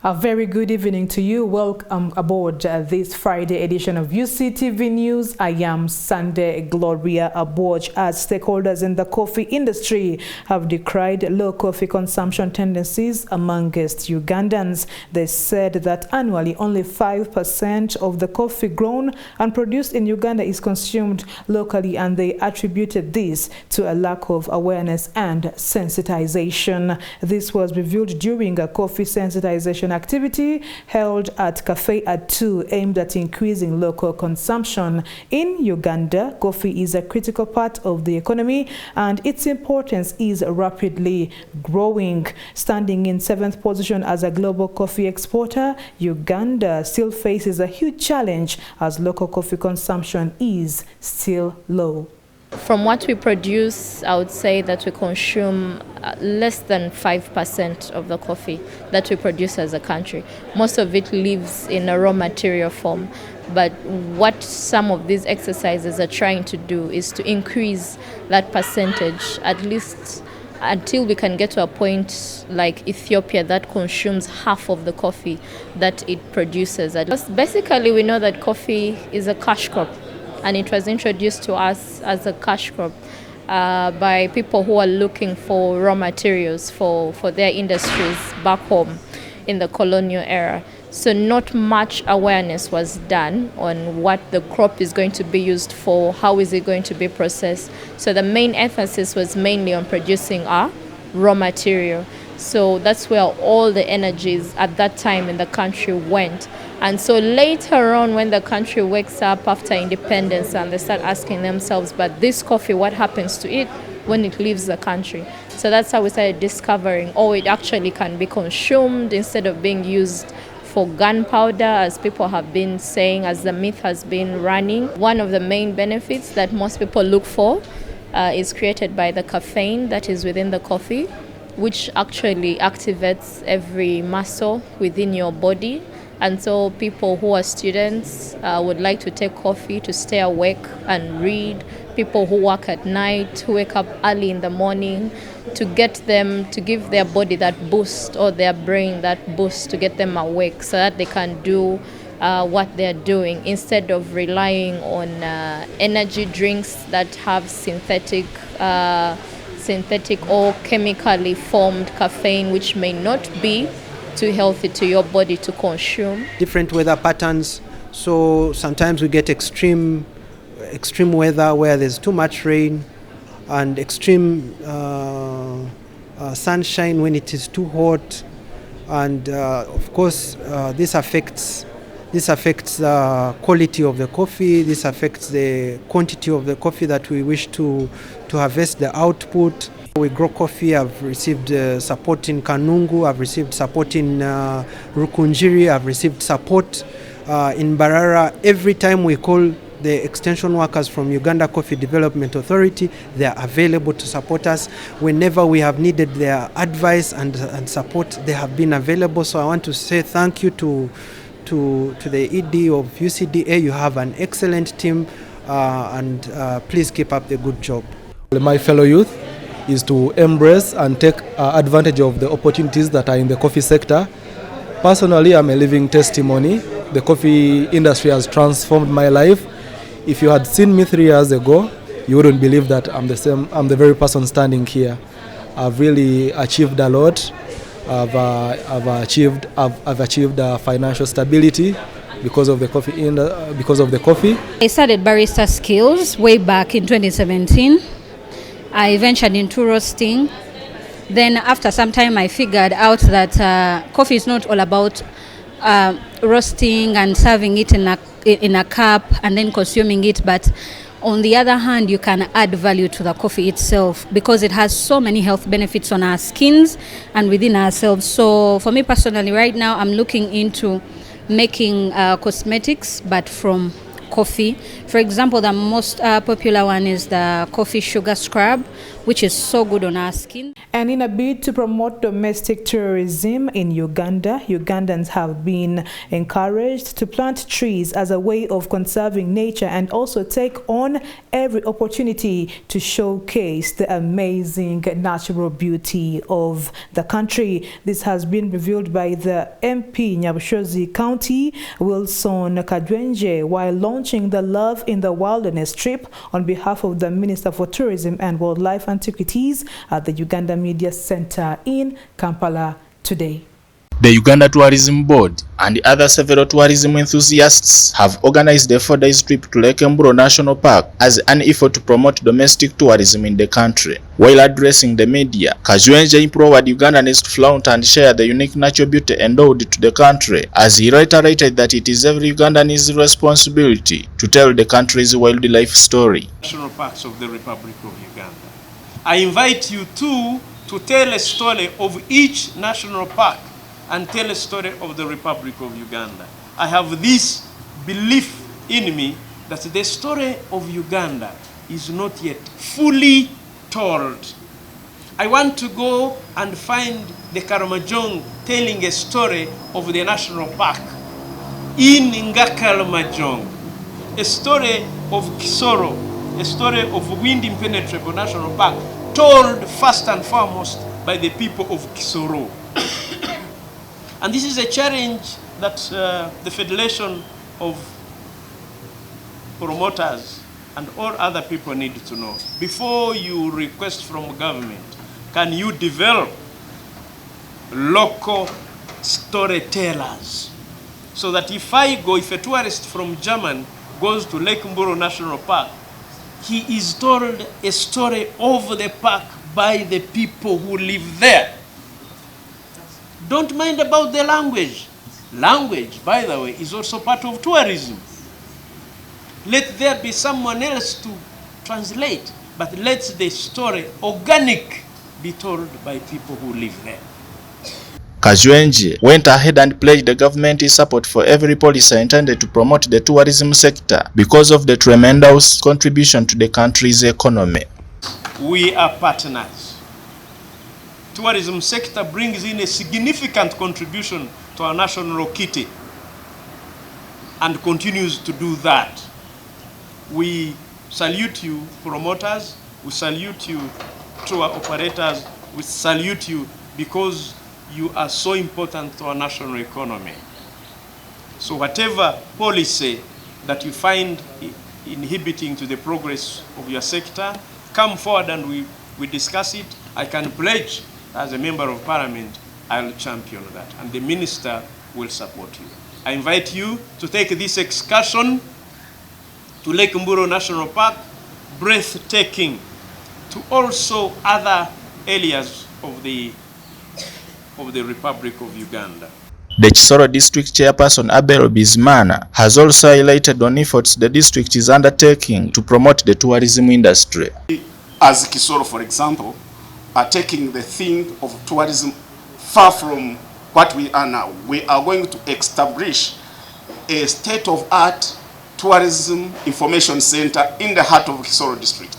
A very good evening to you. Welcome aboard this Friday edition of Uctv News. I am Sunday Gloria Aboch. As stakeholders in the coffee industry have decried low coffee consumption tendencies amongst Ugandans. They said that annually only 5% of the coffee grown and produced in Uganda is consumed locally, and they attributed this to a lack of awareness and sensitization. This was revealed during a coffee sensitization activity held at Cafe at 2 aimed at increasing local consumption. In Uganda, coffee is a critical part of the economy and its importance is rapidly growing. Standing in 7th position as a global coffee exporter, Uganda still faces a huge challenge as local coffee consumption is still low. From what we produce, I would say that we consume less than 5% of the coffee that we produce as a country. Most of it lives in a raw material form. But what some of these exercises are trying to do is to increase that percentage, at least until we can get to a point like Ethiopia that consumes half of the coffee that it produces. Basically, we know that coffee is a cash crop, and it was introduced to us as a cash crop by people who are looking for raw materials for their industries back home in the colonial era. So not much awareness was done on what the crop is going to be used for, how is it going to be processed. So the main emphasis was mainly on producing our raw material. So that's where all the energies at that time in the country went. And so later on, when the country wakes up after independence and they start asking themselves, but this coffee, what happens to it when it leaves the country? So that's how we started discovering, oh, it actually can be consumed instead of being used for gunpowder, as people have been saying, as the myth has been running. One of the main benefits that most people look for is created by the caffeine that is within the coffee, which actually activates every muscle within your body. And so people who are students would like to take coffee to stay awake and read. People who work at night, who wake up early in the morning, to give their body that boost, or their brain that boost, to get them awake so that they can do what they're doing instead of relying on energy drinks that have synthetic or chemically formed caffeine, which may not be too healthy to your body to consume. Different weather patterns, so sometimes we get extreme weather where there's too much rain, and extreme sunshine when it is too hot, and of course this affects the quality of the coffee. This affects the quantity of the coffee that we wish to harvest, the output. We grow coffee. I've received support in Kanungu, I've received support in Rukunjiri, I've received support in Barara. Every time we call the extension workers from Uganda Coffee Development Authority, they are available to support us. Whenever we have needed their advice and support, they have been available. So I want to say thank you to the ED of UCDA. You have an excellent team, and please keep up the good job. My fellow youth is to embrace and take advantage of the opportunities that are in the coffee sector. Personally, I'm a living testimony. The coffee industry has transformed my life. If you had seen me 3 years ago, you wouldn't believe that I'm the very person standing here. I've really achieved a lot. I've achieved financial stability because of the coffee. I started barista skills way back in 2017. I ventured into roasting. Then after some time I figured out that coffee is not all about roasting and serving it in a cup and then consuming it, but on the other hand, you can add value to the coffee itself because it has so many health benefits on our skins and within ourselves. So for me personally, right now I'm looking into making cosmetics but from coffee. For example, the most popular one is the coffee sugar scrub, which is so good on our skin. And in a bid to promote domestic tourism in Uganda, Ugandans have been encouraged to plant trees as a way of conserving nature and also take on every opportunity to showcase the amazing natural beauty of the country. This has been revealed by the MP Nyabushozi County, Wilson Kadwenje, while launching the Love in the Wilderness trip on behalf of the Minister for Tourism and Wildlife Antiquities at the Uganda Media Center in Kampala today. The Uganda Tourism Board and other several tourism enthusiasts have organized a 4-day trip to Lake Mburo National Park as an effort to promote domestic tourism in the country. While addressing the media, Kajwenje implored Ugandans to flaunt and share the unique natural beauty endowed to the country, as he reiterated that it is every Ugandan's responsibility to tell the country's wildlife story. National parks of the Republic of Uganda. I invite you too to tell a story of each national park and tell a story of the Republic of Uganda. I have this belief in me that the story of Uganda is not yet fully told. I want to go and find the Karamajong telling a story of the national park in Ngakaramajong, a story of Kisoro, a story of Wind Impenetrable National Park, told first and foremost by the people of Kisoro. And this is a challenge that the Federation of Promoters and all other people need to know. Before you request from government, can you develop local storytellers? So that if a tourist from Germany goes to Lake Mburo National Park, he is told a story of the park by the people who live there. Don't mind about the language. Language, by the way, is also part of tourism. Let there be someone else to translate, but let the story, organic, be told by people who live there. Kajwenje went ahead and pledged the government's support for every policy intended to promote the tourism sector because of the tremendous contribution to the country's economy. We are partners. Tourism sector brings in a significant contribution to our national kitty and continues to do that. We salute you, promoters. We salute you, tour operators. We salute you because you are so important to our national economy. So whatever policy that you find inhibiting to the progress of your sector, come forward and we discuss it. I can pledge as a member of parliament, I'll champion that, and the minister will support you. I invite you to take this excursion to Lake Mburo National Park, breathtaking, to also other areas of the Republic of Uganda. The Kisoro District Chairperson Abel Bizimana has also highlighted on efforts the district is undertaking to promote the tourism industry. As Kisoro, for example, are taking the thing of tourism far from what we are now. We are going to establish a state-of-art tourism information center in the heart of Kisoro district.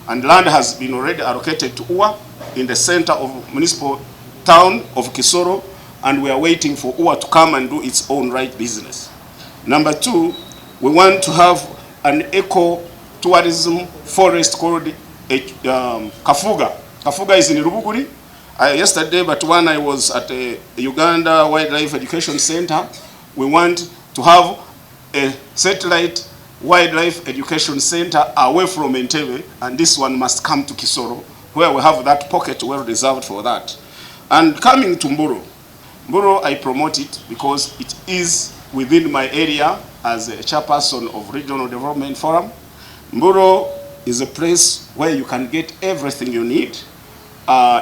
And land has been already allocated to UA in the center of municipal town of Kisoro, and we are waiting for UA to come and do its own right business. Number two, we want to have an eco-tourism forest called Kafuga. Kafuga is in Rubuguri. Yesterday, but when I was at the Uganda Wildlife Education Center, we want to have a satellite wildlife education center away from Entebbe, and this one must come to Kisoro, where we have that pocket well reserved for that. And coming to Mburo, Mburo I promote it because it is within my area as a chairperson of Regional Development Forum. Mburo is a place where you can get everything you need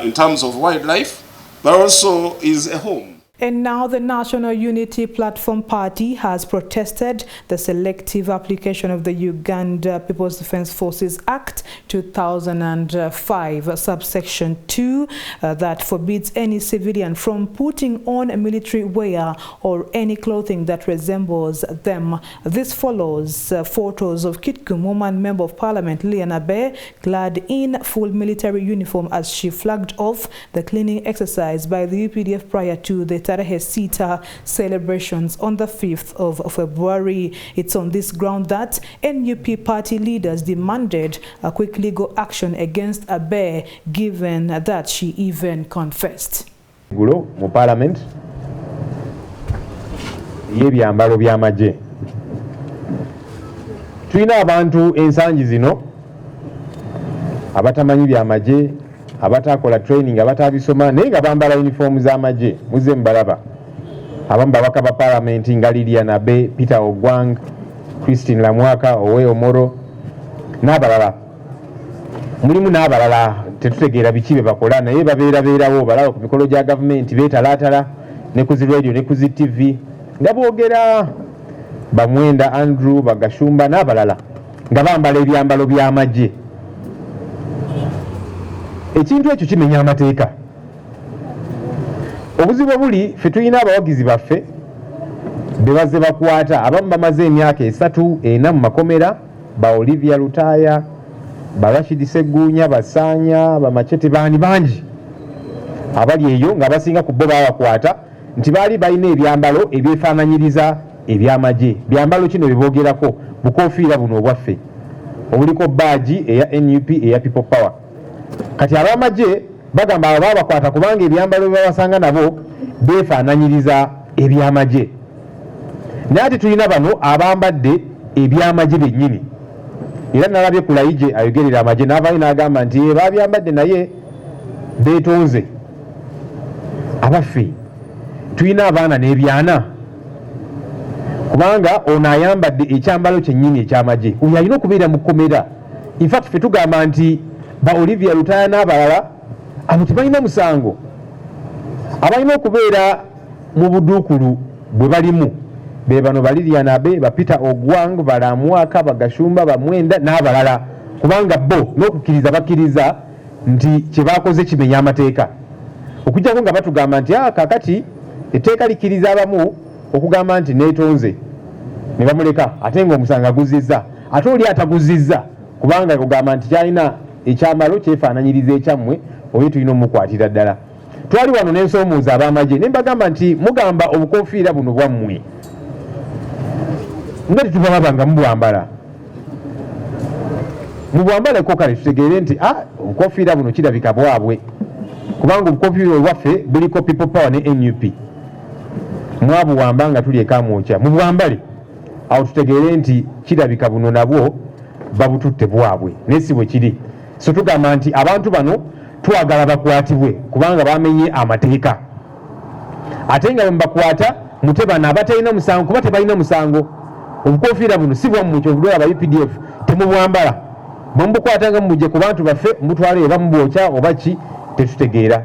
in terms of wildlife, but also is a home. And now the National Unity Platform Party has protested the selective application of the Uganda People's Defence Forces Act 2005, subsection 2, that forbids any civilian from putting on a military wear or any clothing that resembles them. This follows photos of Kitgum woman Member of Parliament Leon Abe clad in full military uniform as she flagged off the cleaning exercise by the UPDF prior to the Tarehe Sita celebrations on the 5th of February. It's on this ground that NUP party leaders demanded a quick legal action against Abe, given that she even confessed. Mu Parliament yebyambalo by'amagye tulina abantu ensangi zino abatamanyi by'amagye abatakola training abatabisoma naye nga bambala uniform z'amagye muze mbalaba abamu babaka ba Parliament nga Lilian Abe, Peter Ogwang, Christine Lamwaka, Owe Omoro n'abalala mulimu n'abalala tetutegeera biki bye bakola naye babeerawo balaba ku mikolo gya gavumenti beetalaatala ne ku zi radio ne ku zi TV nga boogera Bamwenda Andrew Bagashumba n'abalala nga bambala ebyambalo by'amagye. Ekintu ekyo kimenya amateeka. Obuzibu buli ffe tulina abawagizi baffe bebaze bakwata abamu bamaze emyaka 3-4 mu makomera ba Olivia Lutaya, ba Rashid Segunya, Basanya, ba Machete bangi abali eyo nga basinga ku bo babakwata nti baali balina ebyambalo ebyefaananyiriza ebyamagye. Byambalo kino biboogerako bukofiira buno obwaffe obuliko baaji eya NUP eya People Power. Kati abamagye bagamba abo babakwata kubanga ebyambalo byabasanga nabo befaananyiriza ebyamagye. Naye ate tulina bano abambadde ebyamagye bennyini. Era nalabye ku layije ayogerera amagye n'avaayo n'agamba nti babyambadde naye beetonze. Abaffe tulina abaana n'ebyana kubanga ono ayambadde ekyambalo kyennyini ekyamagye. Oyo alina okubeera mu kkomera. In fact ffe tugamba nti ba Olivia Lutaya n'abalala abo tebalina musango. Abalina okubeera mu buduukulu bwe balimu be bano ba Lilian Abe, ba Peter Ogwang, Balamwaka, Bagashumba, Bamwenda n'abalala kubanga bo n'okukkiriza bakkiriza nti kye bakoze kimenya amateeka. Okujjako nga batugamba nti kakati etteeka likkiriza abamu okugamba nti neetonze ne bamuleka ate ng'omusanga aguzizza ate oli ataguzizza kubanga kugamba nti kyalina ekyambalo kyefaananyiriza ekyammwe oyo tulina omukwatira ddala. Twali wano n'ensoomuuza ab'amagye ne mbagamba nti mugamba obukofiira buno bwammwe nga tetubulaba nga mubwambala mubwambaleko kale tutegeere nti obukofiira buno kirabika bwabwe kubanga obukofiira obwaffe buliko People Power ne NUP mwabuwamba nga tuli ekamwokya mubwambale awo tutegeere nti kirabika buno nabwo babututte bwabwe naye si bwe kiri. So tugamba nti abantu bano twagala bakwatibwe kubanga bamenye amateeka ate nga bakwata mutebana abatalina musango kuba tebalina musango. Obukofiira buno si bwammwe kyovudde aba UPDF temubwambala bwemubukwata nga mubujje ku bantu baffe mubutwale eba mubwokya oba ki tetutegeera.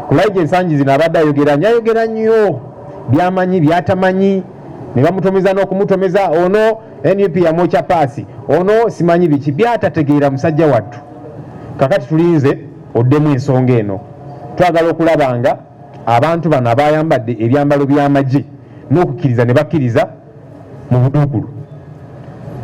Kulayija ensangi zino abadde ayogera nnyo byamanyi byatamanyi ne bamutomeza n'okumutomeza ono NUP yamwokya paasi ono simanyi biki byatategeera musajja wattu. Kakati tulinze oddemu ensonga eno. Twagala okulaba nga abantu bano abayambadde ebyambalo by'amagye n'okukkiriza ne bakkiriza mu buduukulu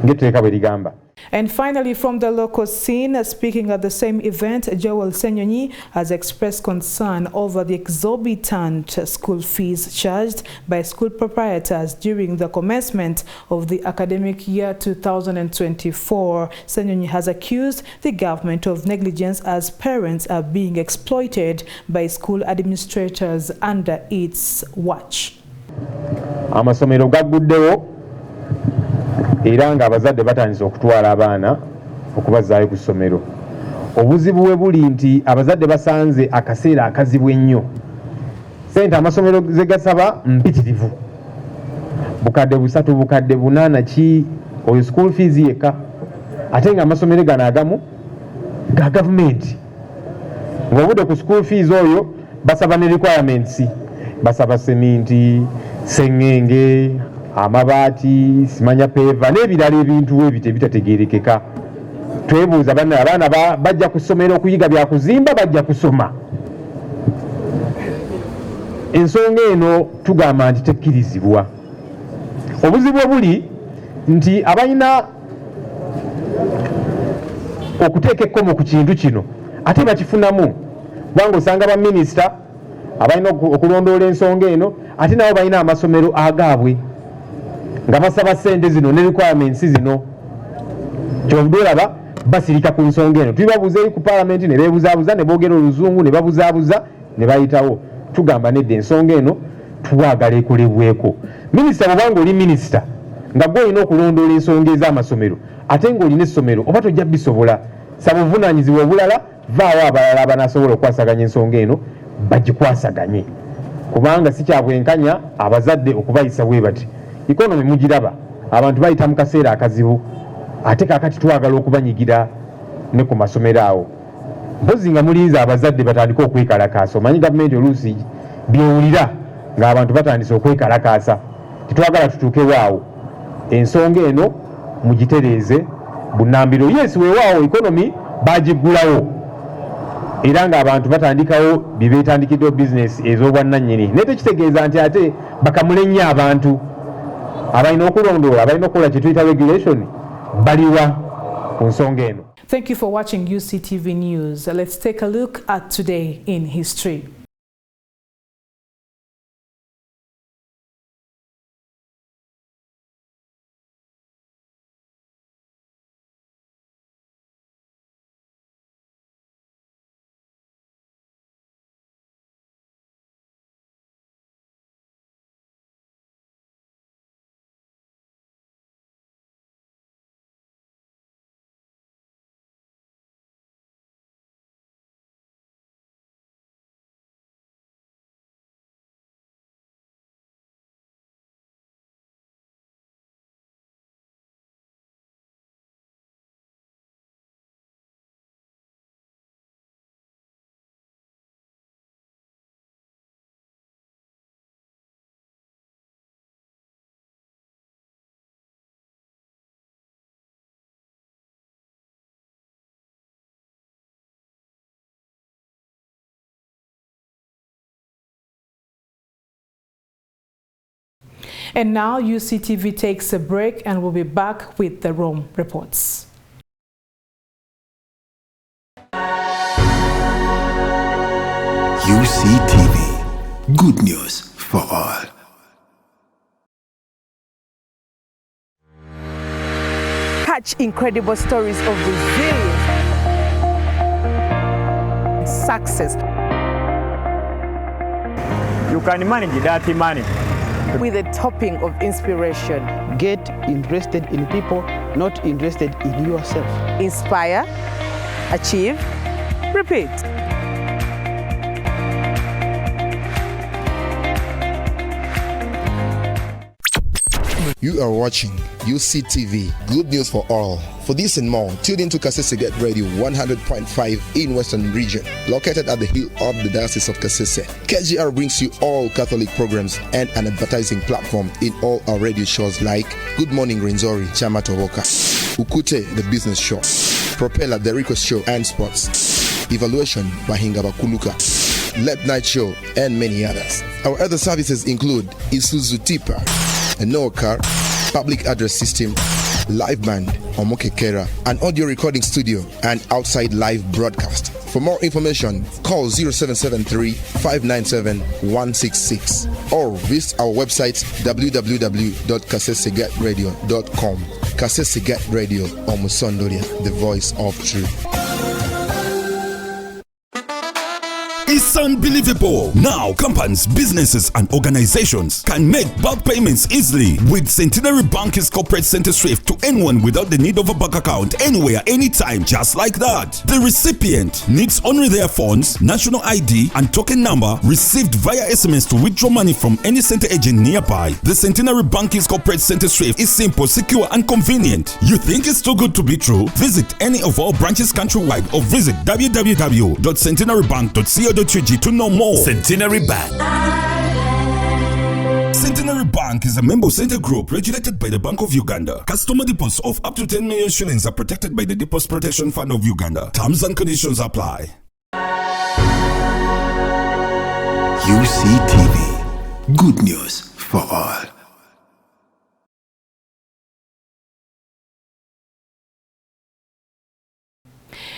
ng'etteeka bwe ligamba. And finally, from the local scene, speaking at the same event, Joel Senyonyi has expressed concern over the exorbitant school fees charged by school proprietors during the commencement of the academic year 2024. Senyonyi has accused the government of negligence as parents are being exploited by school administrators under its watch. Amasomero gagguddewo era nga abazadde batandise okutwala abaana okubazaayo ku ssomero. Obuzibu we buli nti abazadde basanze akaseera akazibu ennyo. Ssente amasomero ze gasaba mpitirivu. Bukadde 3 bukadde 8 ki oyo school fees yekka. Ate nga amasomero gano agamu ga gavumenti. Ng'obudde ku school fees oyo basaba ne requirements. basaba seminti, sengenge, amabaati, simanya peva n'ebirala ebintu ebyo bitategeerekeka. Twebuuza abaana bajja ku ssomero okuyiga bya kuzimba, bajja kusoma. Ensonga eno tugamba nti tekkirizibwa. Obuzibu obuli nti abalina okuteeka ekkomo ku kintu kino ate bakifunamu, kubanga osanga baminisita abalina okulondoola ensonga eno ate nabo balina amasomero agaabwe nga basaba ssente zino ne requirements zino. Kyovudde olaba basirika ku nsonga eno. Tubabuuza eri ku paalamenti ne beebuzaabuza ne boogera oluzungu ne babuzaabuza ne bayitawo. Tugamba nedda ensonga eno twagala ekolebweko. Minisita bw'obanga oli minisita nga gwe olina okulondoola ensonga ez'amasomero ate ng'olina essomero oba tojja bisobola, saba obuvunaanyizibwa obulala, vaawo abalala abanaasobola okwasaganya ensonga eno bagikwasaganye, kubanga si kya bwenkanya abazadde okubayisa bwe bati. Ikonomi mugiraba, abantu bayita mu kaseera akazibu, ate kaakati twagala okubanyigira ne ku masomero awo. Mpozi nga mulinza abazadde batandika okwekalakaasa. Omanyi gavumenti oluusi byewulira ng'abantu batandise okwekalakaasa. Titwagala tutuukewo awo. Ensonga eno mugitereeze bunnambiro. Yes, weewaawo ikonomi bagiggulawo era ng'abantu batandikawo bye beetandikiddewo bizinesi ez'obwannannyini. Naye tekitegeeza nti ate bakamule nnyo abantu abalina okulondoola, abalina okukola kye tuyita regulation baliwa ku nsonga eno. Thank you for watching UCTV News. Let's take a look at today in history. And now UCTV takes a break and we'll be back with the Rome reports. UCTV, good news for all. Catch incredible stories of resilience, success. You can manage dirty money with a topping of inspiration. Get interested in people, not interested in yourself. Inspire, achieve, repeat. You are watching UCTV, good news for all. For this and more, tune into Kasese Get Radio 100.5 in Western Region, located at the hill of the Diocese of Kasese. KGR brings you all Catholic programs and an advertising platform in all our radio shows like Good Morning Renzori, Chama Tovoka, Ukute, the business show, Propeller, the Request show and sports, Evaluation, Bahinga Bakuluka, Late Night Show, and many others. Our other services include Isuzu Tipa, a no car, public address system, live band, Omokekera, an audio recording studio, and outside live broadcast. For more information, call 0773 597 166 or visit our website www.kasesegatradio.com. Kasesegat Radio, Omusondoria, the voice of truth. It's unbelievable. Now, companies, businesses, and organizations can make bulk payments easily with Centenary Bank's corporate center SWIFT to anyone without the need of a bank account, anywhere, anytime, just like that. The recipient needs only their phones, national ID, and token number received via SMS to withdraw money from any center agent nearby. The Centenary Bank's corporate center SWIFT is simple, secure, and convenient. You think it's too good to be true? Visit any of our branches countrywide or visit www.centenarybank.co.ug to know more. Centenary Bank. Bank is a member center group regulated by the Bank of Uganda. Customer deposits of up to 10 million shillings are protected by the Deposit Protection Fund of Uganda. Terms and conditions apply. UCTV. Good news for all.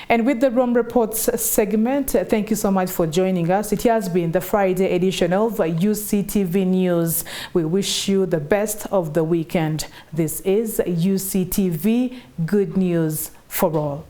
And with the Rome Reports segment, thank you so much for joining us. It has been the Friday edition of UCTV News. We wish you the best of the weekend. This is UCTV, good news for all.